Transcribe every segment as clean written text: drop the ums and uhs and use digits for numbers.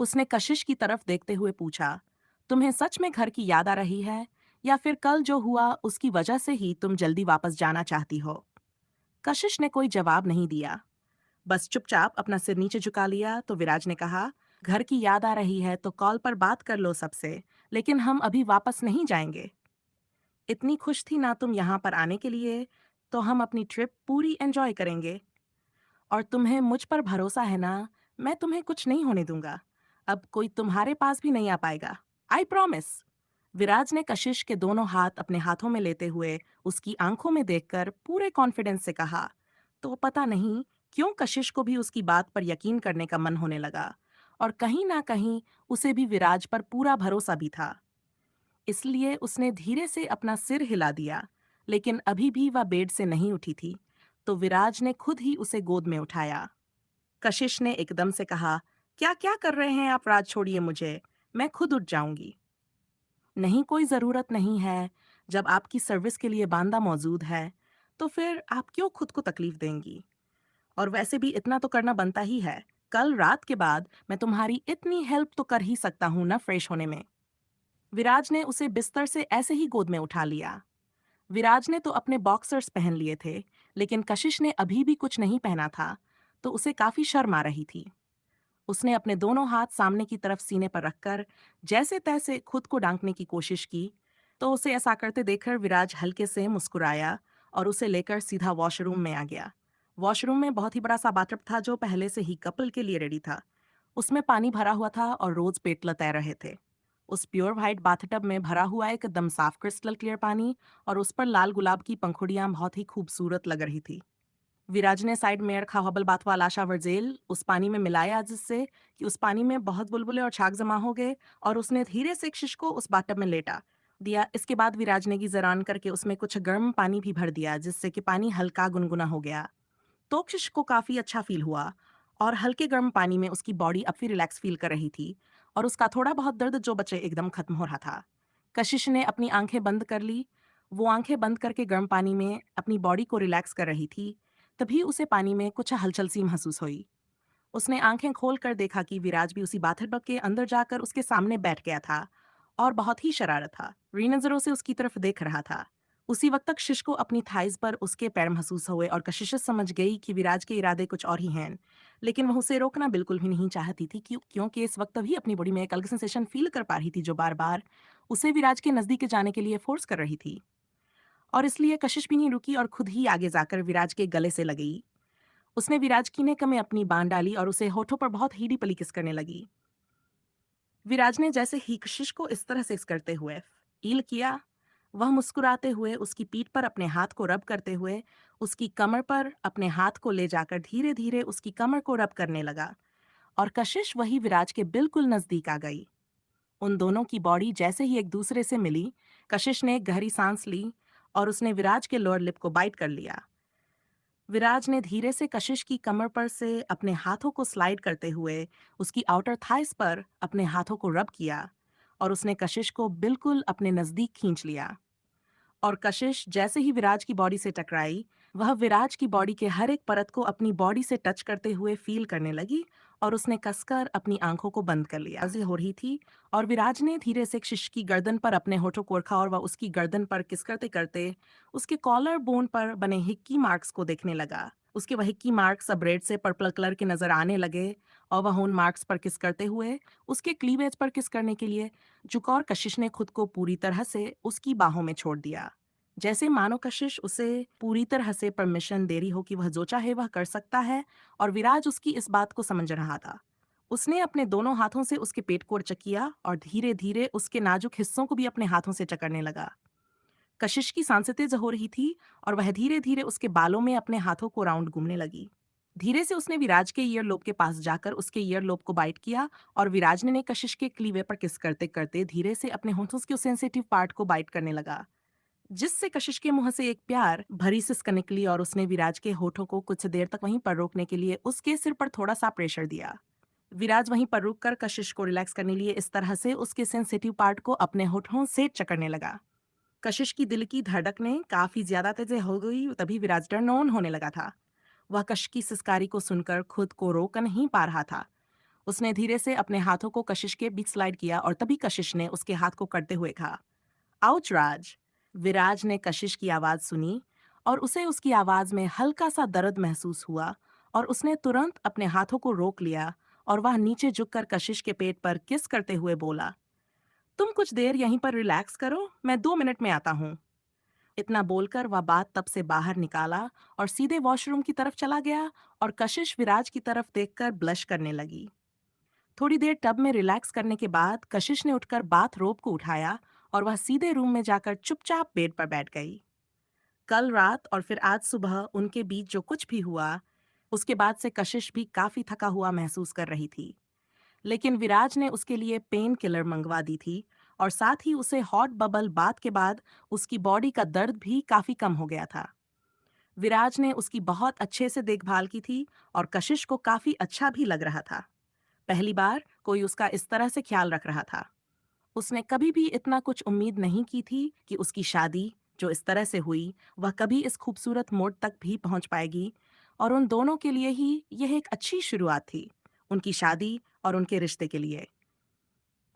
उसने कशिश की तरफ देखते हुए पूछा, तुम्हें सच में घर की याद आ रही है या फिर कल जो हुआ उसकी वजह से ही तुम जल्दी वापस जाना चाहती हो? कशिश ने कोई जवाब नहीं दिया, बस चुपचाप अपना सिर नीचे झुका लिया। तो विराज ने कहा, घर की याद आ रही है तो कॉल पर बात कर लो सबसे, लेकिन हम अभी वापस नहीं जाएंगे। इतनी खुश थी ना तुम यहाँ पर आने के लिए, तो हम अपनी ट्रिप पूरी एंजॉय करेंगे। और तुम्हें मुझ पर भरोसा है ना, मैं तुम्हें कुछ नहीं होने दूंगा। अब कोई तुम्हारे पास भी नहीं आ पाएगा, आई प्रॉमिस। विराज ने कशिश के दोनों हाथ अपने हाथों में लेते हुए उसकी आंखों में देखकर पूरे कॉन्फिडेंस से कहा। तो पता नहीं क्यों कशिश को भी उसकी बात पर यकीन करने का मन होने लगा, और कहीं ना कहीं उसे भी विराज पर पूरा भरोसा भी था। इसलिए उसने धीरे से अपना सिर हिला दिया, लेकिन अभी भी वह बेड से नहीं उठी थी। तो विराज ने खुद ही उसे गोद में उठाया। कशिश ने एकदम से कहा, क्या क्या कर रहे हैं आप, राज छोड़िए मुझे, मैं खुद उठ जाऊंगी। नहीं, कोई ज़रूरत नहीं है। जब आपकी सर्विस के लिए बांदा मौजूद है, तो फिर आप क्यों खुद को तकलीफ देंगी? और वैसे भी इतना तो करना बनता ही है। कल रात के बाद मैं तुम्हारी इतनी हेल्प तो कर ही सकता हूँ ना फ्रेश होने में। विराज ने उसे बिस्तर से ऐसे ही गोद में उठा लिया। विराज ने तो अपने बॉक्सर्स पहन लिए थे, लेकिन कशिश ने अभी भी कुछ नहीं पहना था, तो उसे काफी शर्म आ रही थी। उसने अपने दोनों हाथ सामने की तरफ सीने पर रखकर जैसे तैसे खुद को ढांकने की कोशिश की। तो उसे ऐसा करते देखकर विराज हल्के से मुस्कुराया और उसे लेकर सीधा वॉशरूम में आ गया। वॉशरूम में बहुत ही बड़ा सा बाथटब था जो पहले से ही कपल के लिए रेडी था। उसमें पानी भरा हुआ था और रोज पेटला तैर रहे थे। उस प्योर व्हाइट बाथटब में भरा हुआ एकदम साफ क्रिस्टल क्लियर पानी, और उस पर लाल गुलाब की पंखुड़ियां बहुत ही खूबसूरत लग रही थी। विराज ने साइड में रखा हबल बाथ वाला शावर जेल उस पानी में मिलाया, जिससे कि उस पानी में बहुत बुलबुले और झाग जमा हो गए, और उसने धीरे से कशिश को उस बाटब में लेटा दिया। इसके बाद विराज ने गीजर करके उसमें कुछ गर्म पानी भी भर दिया, जिससे कि पानी हल्का गुनगुना हो गया। तो कशिश को काफी अच्छा फील हुआ, और हल्के गर्म पानी में उसकी बॉडी अब भी रिलैक्स फील कर रही थी, और उसका थोड़ा बहुत दर्द जो बचे एकदम खत्म हो रहा था। कशिश ने अपनी आंखें बंद कर ली। वो आंखें बंद करके गर्म पानी में अपनी बॉडी को रिलैक्स कर रही थी। तभी उसे पानी में कुछ हलचल सी महसूस हुई। उसने आंखें खोल कर देखा कि विराज भी उसी बाथटब के अंदर जाकर उसके सामने बैठ गया था, और बहुत ही शरारत था, नजरों से उसकी तरफ देख रहा था। उसी वक्त तक कशिश को अपनी थाइज पर उसके पैर महसूस हुए, और कशिश समझ गई कि विराज के इरादे कुछ और ही हैं। लेकिन वह उसे रोकना बिल्कुल भी नहीं चाहती थी, क्योंकि इस वक्त भी अपनी बॉडी में एक अलग सेंसेशन फील कर पा रही थी जो बार बार उसे विराज के नजदीक जाने के लिए फोर्स कर रही थी। और इसलिए कशिश भी नहीं रुकी और खुद ही आगे जाकर विराज के गले से लगी। उसने विराज की नेक में अपनी बांह डाली और उसे होठों पर बहुत हीडी पली किस करने लगी। विराज ने जैसे ही कशिश को इस तरह से किस करते हुए ईल किया, वह मुस्कुराते हुए उसकी पीठ पर अपने हाथ को रब करते हुए उसकी कमर पर अपने हाथ को ले जाकर धीरे धीरे उसकी कमर को रब करने लगा, और कशिश वही विराज के बिल्कुल नजदीक आ गई। उन दोनों की बॉडी जैसे ही एक दूसरे से मिली, कशिश ने एक गहरी सांस ली और उसने विराज के लोअर लिप को बाइट कर लिया। विराज ने धीरे से कशिश की कमर पर से अपने हाथों को स्लाइड करते हुए उसकी आउटर थाइस पर अपने हाथों को रब किया, और उसने कशिश को बिल्कुल अपने नजदीक खींच लिया। और कशिश जैसे ही विराज की बॉडी से टकराई, वह विराज की बॉडी के हर एक परत को अपनी बॉडी से टच करते हुए फील करने लगी, और उसने कसकर अपनी आंखों को बंद कर लिया। ऐसे हो रही थी, और विराज ने धीरे से कशिश की गर्दन पर अपने होठों को रखा, और वह उसकी गर्दन पर किस करते करते उसके कॉलर बोन पर बने हिक्की मार्क्स को देखने लगा। उसके वह हिक्की मार्क्स अब रेड से पर्पल कलर के नजर आने लगे, और वह उन मार्क्स पर किस करते हुए उसके क्लीवेज पर किस करने के लिए झुका, और कशिश ने खुद को पूरी तरह से उसकी बाहों में छोड़ दिया, जैसे मानो कशिश उसे पूरी तरह से परमिशन दे रही हो कि वह जो चाहे वह कर सकता है। और विराज उसकी इस बात को समझ रहा था। उसने अपने दोनों हाथों से उसके पेट को चकिया और धीरे धीरे उसके नाजुक हिस्सों को भी अपने हाथों से चकरने लगा। कशिश की सांसें तेज हो रही थी, और वह धीरे धीरे उसके बालों में अपने हाथों को राउंड घूमने लगी। धीरे से उसने विराज के ईयर लोब के पास जाकर उसके ईयर लोब को बाइट किया, और विराज ने कशिश के क्लीवे पर किस करते करते धीरे से अपने होठों के सेंसिटिव पार्ट को बाइट करने लगा, जिससे कशिश के मुंह से एक प्यार भरी सिसक निकली, और उसने विराज के होठों को कुछ देर तक वहीं पर रोकने के लिए उसके सिर पर थोड़ा सा प्रेशर दिया। विराज वहीं पर रुककर कशिश को रिलैक्स करने लिए इस तरह से उसके सेंसिटिव पार्ट को अपने होठों से चकरने लगा। कशिश की दिल की धड़कनें काफी ज्यादा तेज हो गई, तभी विराज टर्न ऑन होने लगा था। वह कश की सिसकारी को सुनकर खुद को रोक नहीं पा रहा था। उसने धीरे से अपने हाथों को कशिश के बीच स्लाइड किया और तभी कशिश ने उसके हाथ को करते हुए कहा, आउच राज। विराज ने कशिश की आवाज सुनी और उसे उसकी आवाज में हल्का सा दर्द महसूस हुआ और उसने तुरंत अपने हाथों को रोक लिया और वह नीचे झुककर कशिश के पेट पर किस करते हुए बोला, तुम कुछ देर यहीं पर रिलैक्स करो, मैं 2 मिनट में आता हूँ। इतना बोलकर वह बात तब से बाहर निकाला और सीधे वॉशरूम की तरफ चला गया और कशिश विराज की तरफ देखकर ब्लश करने लगी। थोड़ी देर टब में रिलैक्स करने के बाद कशिश ने उठकर बाथ रोब को उठाया और वह सीधे रूम में जाकर चुपचाप बेड पर बैठ गई। कल रात और फिर आज सुबह उनके बीच जो कुछ भी हुआ, उसके बाद से कशिश भी काफी थका हुआ महसूस कर रही थी। लेकिन विराज ने उसके लिए पेन किलर मंगवा दी थी और साथ ही उसे हॉट बबल बाथ के बाद उसकी बॉडी का दर्द भी काफी कम हो गया था। विराज ने उसकी बहुत अच्छे से देखभाल की थी और कशिश को काफी अच्छा भी लग रहा था। पहली बार कोई उसका इस तरह से ख्याल रख रहा था। उसने कभी भी इतना कुछ उम्मीद नहीं की थी कि उसकी शादी, जो इस तरह से हुई, वह कभी इस खूबसूरत मोड़ तक भी पहुंच पाएगी और उन दोनों के लिए ही यह एक अच्छी शुरुआत थी, उनकी शादी और उनके रिश्ते के लिए।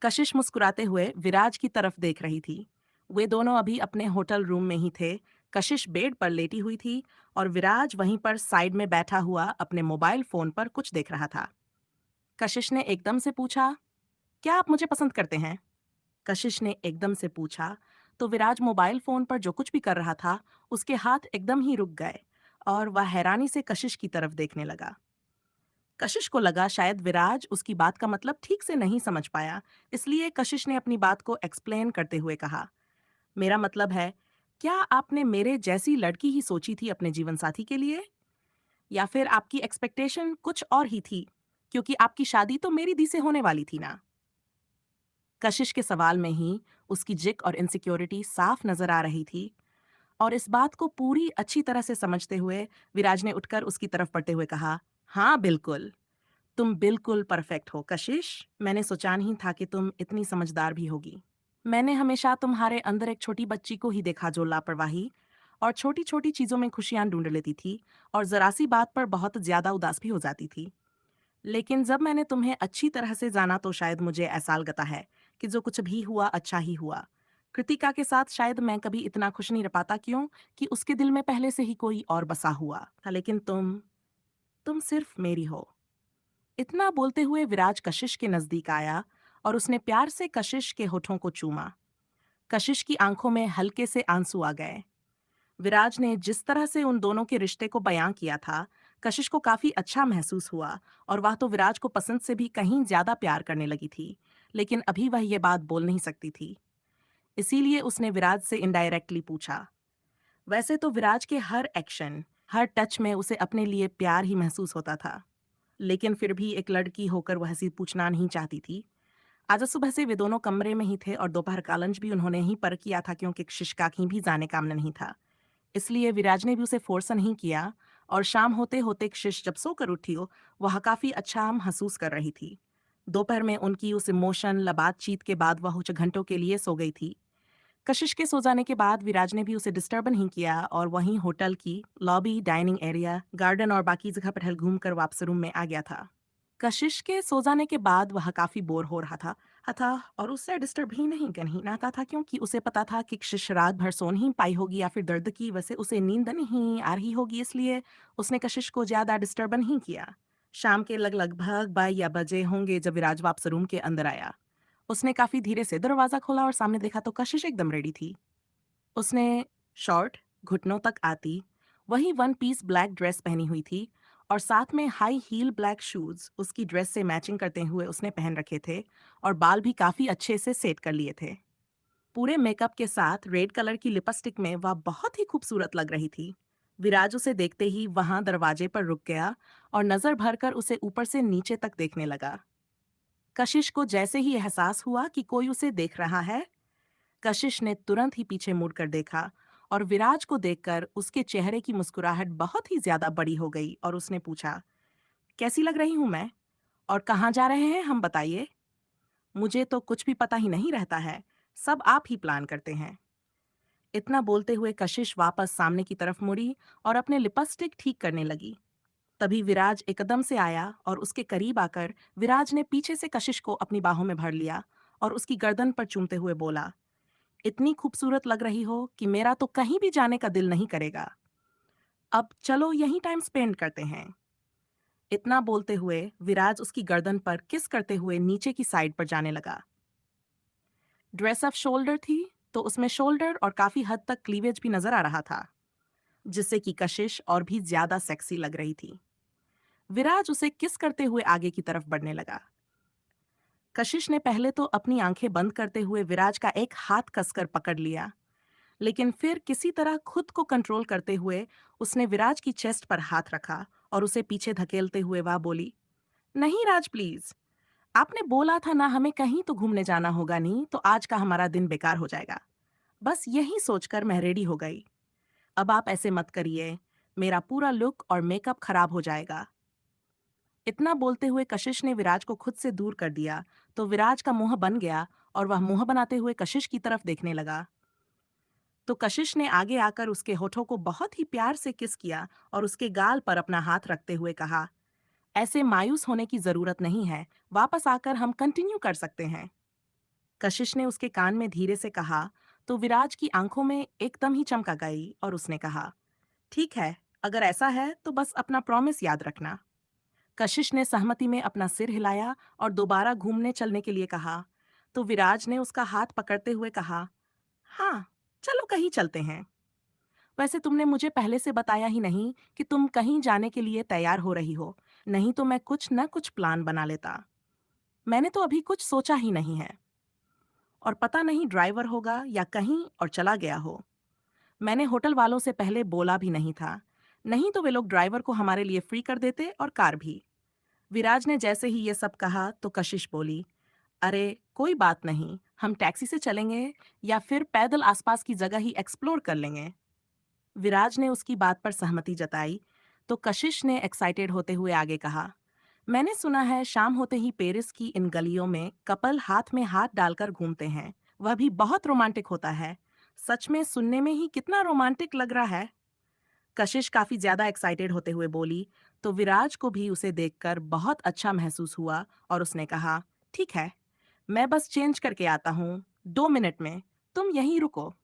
कशिश मुस्कुराते हुए विराज की तरफ देख रही थी। वे दोनों अभी अपने होटल रूम में ही थे। कशिश बेड पर लेटी हुई थी और विराज वहीं पर साइड में बैठा हुआ अपने मोबाइल फोन पर कुछ देख रहा था। कशिश ने एकदम से पूछा, क्या आप मुझे पसंद करते हैं? कशिश ने एकदम से पूछा तो विराज मोबाइल फोन पर जो कुछ भी कर रहा था, उसके हाथ एकदम ही रुक गए और वह हैरानी से कशिश की तरफ देखने लगा। कशिश को लगा शायद विराज उसकी बात का मतलब ठीक से नहीं समझ पाया, इसलिए कशिश ने अपनी बात को एक्सप्लेन करते हुए कहा, मेरा मतलब है, क्या आपने मेरे जैसी लड़की ही सोची थी अपने जीवन साथी के लिए, या फिर आपकी एक्सपेक्टेशन कुछ और ही थी, क्योंकि आपकी शादी तो मेरी दी से होने वाली थी ना? कशिश के सवाल में ही उसकी जिक और इनसिक्योरिटी साफ नजर आ रही थी और इस बात को पूरी अच्छी तरह से समझते हुए विराज ने उठकर उसकी तरफ बढ़ते हुए कहा, हाँ बिल्कुल, तुम बिल्कुल परफेक्ट हो कशिश। मैंने सोचा नहीं था कि तुम इतनी समझदार भी होगी। मैंने हमेशा तुम्हारे अंदर एक छोटी बच्ची को ही देखा जो लापरवाही और छोटी छोटी चीजों में खुशियां ढूंढ लेती थी और जरा सी बात पर बहुत ज्यादा उदास भी हो जाती थी। लेकिन जब मैंने तुम्हें अच्छी तरह से जाना तो शायद मुझे एहसास लगता है कि जो कुछ भी हुआ अच्छा ही हुआ। कृतिका के साथ शायद मैं कभी इतना खुश नहीं रह पाता, क्यों कि उसके दिल में पहले से ही कोई और बसा हुआ था, लेकिन तुम सिर्फ मेरी हो। इतना बोलते हुए विराज कशिश के नजदीक आया और उसने प्यार से कशिश के होठों को चूमा। कशिश की आंखों में हल्के से आंसू आ गए। विराज ने जिस तरह से उन दोनों के रिश्ते को बयां किया था, कशिश को काफी अच्छा महसूस हुआ और वह तो विराज को पसंद से भी कहीं ज्यादा प्यार करने लगी थी, लेकिन अभी वह ये बात बोल नहीं सकती थी। इसीलिए उसने विराज से इनडायरेक्टली पूछा। वैसे तो विराज के हर एक्शन, हर टच में उसे अपने लिए प्यार ही महसूस होता था, लेकिन फिर भी एक लड़की होकर वह सिर्फ पूछना नहीं चाहती थी। आज सुबह से वे दोनों कमरे में ही थे और दोपहर का लंच भी उन्होंने ही पर किया था, क्योंकि कशिश का कहीं भी जाने का मन नहीं था। इसलिए विराज ने भी उसे फोर्स नहीं किया और शाम होते होते कशिश जब सोकर उठी हो, वह काफी अच्छा महसूस कर रही थी। दोपहर में उनकी उस इमोशन बातचीत के बाद वह कुछ घंटों के लिए सो गई थी। कशिश के सो जाने के बाद विराज ने भी उसे डिस्टर्ब नहीं किया और वहीं होटल की लॉबी, डाइनिंग एरिया, गार्डन और बाकी जगह पर घूमकर वापस रूम में आ गया था। कशिश के सो जाने के बाद वह काफी बोर हो रहा था और उससे डिस्टर्ब ही नहीं आता था, क्योंकि उसे पता था कि कशिश रात भर सो नहीं पाई होगी या फिर दर्द की वजह से उसे नींद नहीं आ रही होगी, इसलिए उसने कशिश को ज्यादा डिस्टर्ब नहीं किया। शाम के लगभग 12 बजे होंगे जब विराज वापस रूम के अंदर आया। उसने काफी धीरे से दरवाजा खोला और सामने देखा तो कशिश एकदम रेडी थी। उसने शॉर्ट, घुटनों तक आती, वही वन पीस ब्लैक ड्रेस पहनी हुई थी और साथ में हाई हील ब्लैक शूज उसकी ड्रेस से मैचिंग करते हुए उसने पहन रखे थे और बाल भी काफी अच्छे से सेट कर लिए थे। पूरे मेकअप के साथ रेड कलर की लिपस्टिक में वह बहुत ही खूबसूरत लग रही थी। विराज उसे देखते ही वहां दरवाजे पर रुक गया और नजर भरकर उसे ऊपर से नीचे तक देखने लगा। कशिश को जैसे ही एहसास हुआ कि कोई उसे देख रहा है, कशिश ने तुरंत ही पीछे मुड़कर देखा और विराज को देखकर उसके चेहरे की मुस्कुराहट बहुत ही ज्यादा बड़ी हो गई और उसने पूछा, कैसी लग रही हूं मैं और कहाँ जा रहे हैं हम, बताइए। मुझे तो कुछ भी पता ही नहीं रहता है, सब आप ही प्लान करते हैं। इतना बोलते हुए कशिश वापस सामने की तरफ मुड़ी और अपने लिपस्टिक ठीक करने लगी। तभी विराज एकदम से आया और उसके करीब आकर विराज ने पीछे से कशिश को अपनी बाहों में भर लिया और उसकी गर्दन पर चूमते हुए बोला, इतनी खूबसूरत लग रही हो कि मेरा तो कहीं भी जाने का दिल नहीं करेगा। अब चलो यहीं टाइम स्पेंड करते हैं। इतना बोलते हुए विराज उसकी गर्दन पर किस करते हुए नीचे की साइड पर जाने लगा। ड्रेस ऑफ शोल्डर थी, तो उसमें शोल्डर और काफी हद तक क्लीवेज भी नजर आ रहा था, जिससे कि कशिश और भी ज्यादा सेक्सी लग रही थी। विराज उसे किस करते हुए आगे की तरफ बढ़ने लगा। कशिश ने पहले तो अपनी आंखें बंद करते हुए विराज का एक हाथ कसकर पकड़ लिया, लेकिन फिर किसी तरह खुद को कंट्रोल करते हुए उसने विराज की चेस्ट पर हाथ रखा और उसे पीछे धकेलते हुए वह बोली, नहीं राज प्लीज, आपने बोला था ना हमें कहीं तो घूमने जाना होगा, नहीं तो आज का हमारा दिन बेकार हो जाएगा। बस यही सोचकर मैं रेडी हो गई। अब आप ऐसे मत करिए, मेरा पूरा लुक और मेकअप खराब हो जाएगा। इतना बोलते हुए कशिश ने विराज को खुद से दूर कर दिया, तो विराज का मुंह बन गया और वह मुंह बनाते हुए कशिश की तरफ देखने लगा। तो कशिश ने आगे आकर उसके होठों को बहुत ही प्यार से किस किया और उसके गाल पर अपना हाथ रखते हुए कहा, ऐसे मायूस होने की जरूरत नहीं है, वापस आकर हम कंटिन्यू कर सकते हैं। कशिश ने उसके कान में धीरे से कहा, तो विराज की आंखों में एकदम ही चमक आ गई और उसने कहा, ठीक है, अगर ऐसा है तो बस अपना प्रॉमिस याद रखना। कशिश ने सहमति में अपना सिर हिलाया और दोबारा घूमने चलने के लिए कहा, तो विराज ने उसका हाथ पकड़ते हुए कहा, हाँ, चलो कहीं चलते हैं। वैसे तुमने मुझे पहले से बताया ही नहीं कि तुम कहीं जाने के लिए तैयार हो रही हो, नहीं तो मैं कुछ न कुछ प्लान बना लेता। मैंने तो अभी कुछ सोचा ही नहीं है। और पता नहीं ड्राइवर होगा या कहीं और चला गया हो। मैंने होटल वालों से पहले बोला भी नहीं था, नहीं तो वे लोग ड्राइवर को हमारे लिए फ्री कर देते और कार भी। विराज ने जैसे ही ये सब कहा तो कशिश बोली, अरे कोई बात नहीं, हम टैक्सी से चलेंगे या फिर पैदल आसपास की जगह ही एक्सप्लोर कर लेंगे। विराज ने उसकी बात पर सहमति जताई, तो कशिश ने एक्साइटेड होते हुए आगे कहा, मैंने सुना है शाम होते ही पेरिस की इन गलियों में कपल हाथ में हाथ डालकर घूमते हैं, वह भी बहुत रोमांटिक होता है। सच में सुनने में ही कितना रोमांटिक लग रहा है। कशिश काफी ज्यादा एक्साइटेड होते हुए बोली, तो विराज को भी उसे देखकर बहुत अच्छा महसूस हुआ और उसने कहा, ठीक है, मैं बस चेंज करके आता हूँ, 2 मिनट में, तुम यहीं रुको।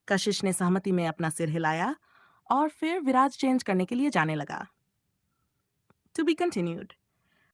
कशिश ने सहमति में अपना सिर हिलाया और फिर विराज चेंज करने के लिए जाने लगा। To be continued.